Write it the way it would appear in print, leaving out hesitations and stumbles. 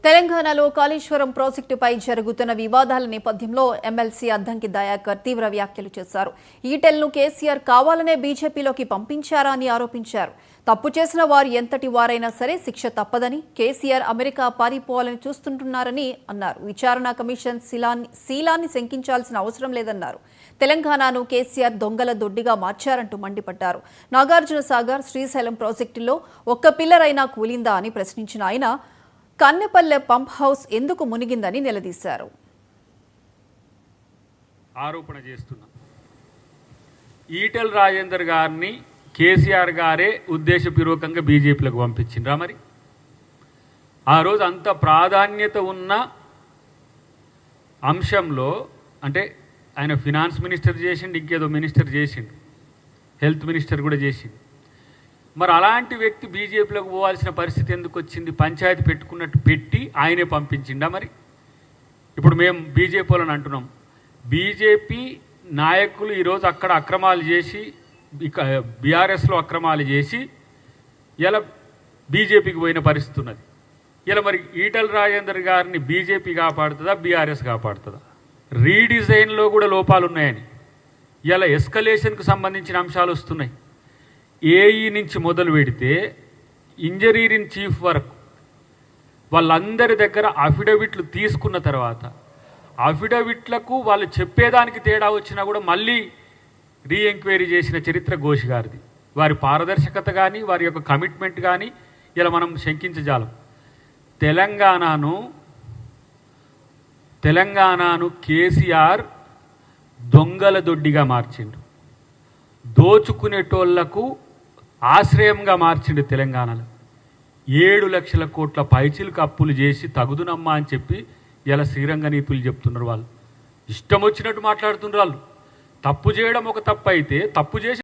తెలంగాణలో కాళేశ్వరం ప్రాజెక్టుపై జరుగుతున్న వివాదాల నేపథ్యంలో ఎమ్మెల్సీ అద్దంకి దయాకర్ తీవ్ర వ్యాఖ్యలు చేశారు. ఈటెల్ను కేసీఆర్ కావాలనే బీజేపీలోకి పంపించారా అని ఆరోపించారు. తప్పు చేసిన వారు ఎంతటి వారైనా సరే శిక్ష తప్పదని, కేసీఆర్ అమెరికా పారిపోవాలని చూస్తుంటున్నారని అన్నారు. విచారణ కమిషన్ శీలాన్ని శంకించాల్సిన అవసరం లేదన్నారు. తెలంగాణను కేసీఆర్ దొంగల దొడ్డిగా మార్చారంటూ మండిపడ్డారు. నాగార్జున సాగర్, శ్రీశైలం ప్రాజెక్టులో ఒక్క పిల్లర్ అయినా కూలిందా అని ప్రశ్నించిన ఆయన కన్నెపల్లె పంప్ హౌస్ ఎందుకు మునిగిందని నిలదీశారు. ఆరోపణ చేస్తున్నా ఈటెల్ రాజేందర్ గారిని కేసీఆర్ గారే ఉద్దేశపూర్వకంగా బీజేపీలకు పంపించిండ్రా? మరి ఆ రోజు అంత ప్రాధాన్యత ఉన్న అంశంలో, అంటే ఆయన ఫినాన్స్ మినిస్టర్ చేసిండు, ఇంకేదో మినిస్టర్ చేసిండు, హెల్త్ మినిస్టర్ కూడా చేసిండు. మరి అలాంటి వ్యక్తి బీజేపీలోకి పోవాల్సిన పరిస్థితి ఎందుకు వచ్చింది? పంచాయతీ పెట్టుకున్నట్టు పెట్టి ఆయనే పంపించిండా? మరి ఇప్పుడు మేము బీజేపీ వాళ్ళని అంటున్నాం, బీజేపీ నాయకులు ఈరోజు అక్కడ అక్రమాలు చేసి, ఇక బీఆర్ఎస్లో అక్రమాలు చేసి ఇలా బీజేపీకి పోయిన పరిస్థితి ఉన్నది. ఇలా మరి ఈటెల రాజేందర్ గారిని బీజేపీ కాపాడుతుందా, బీఆర్ఎస్ కాపాడుతుందా? రీడిజైన్లో కూడా లోపాలు ఉన్నాయని ఇలా ఎస్కలేషన్కు సంబంధించిన అంశాలు వస్తున్నాయి. ఏఈ నుంచి మొదలు పెడితే ఇంజనీర్ ఇన్ చీఫ్ వరకు వాళ్ళందరి దగ్గర అఫిడవిట్లు తీసుకున్న తర్వాత అఫిడవిట్లకు వాళ్ళు చెప్పేదానికి తేడా వచ్చినా కూడా మళ్ళీ రీఎంక్వైరీ చేసిన చరిత్ర ఘోష్ గారిది. వారి పారదర్శకత కానీ, వారి యొక్క కమిట్మెంట్ కానీ ఇలా మనం శంకించజాలం. తెలంగాణను కేసీఆర్ దొంగల దొడ్డిగా మార్చిండు, దోచుకునేటోళ్లకు ఆశ్రయంగా మార్చిండు. తెలంగాణలో 7 లక్షల కోట్ల పైచిలకు అప్పులు చేసి తగుదునమ్మా అని చెప్పి ఇలా శ్రీరంగ నీతులు చెప్తున్నారు. వాళ్ళు ఇష్టం వచ్చినట్టు మాట్లాడుతున్నారు. వాళ్ళు తప్పు చేయడం ఒక తప్పు అయితే, తప్పు చేసి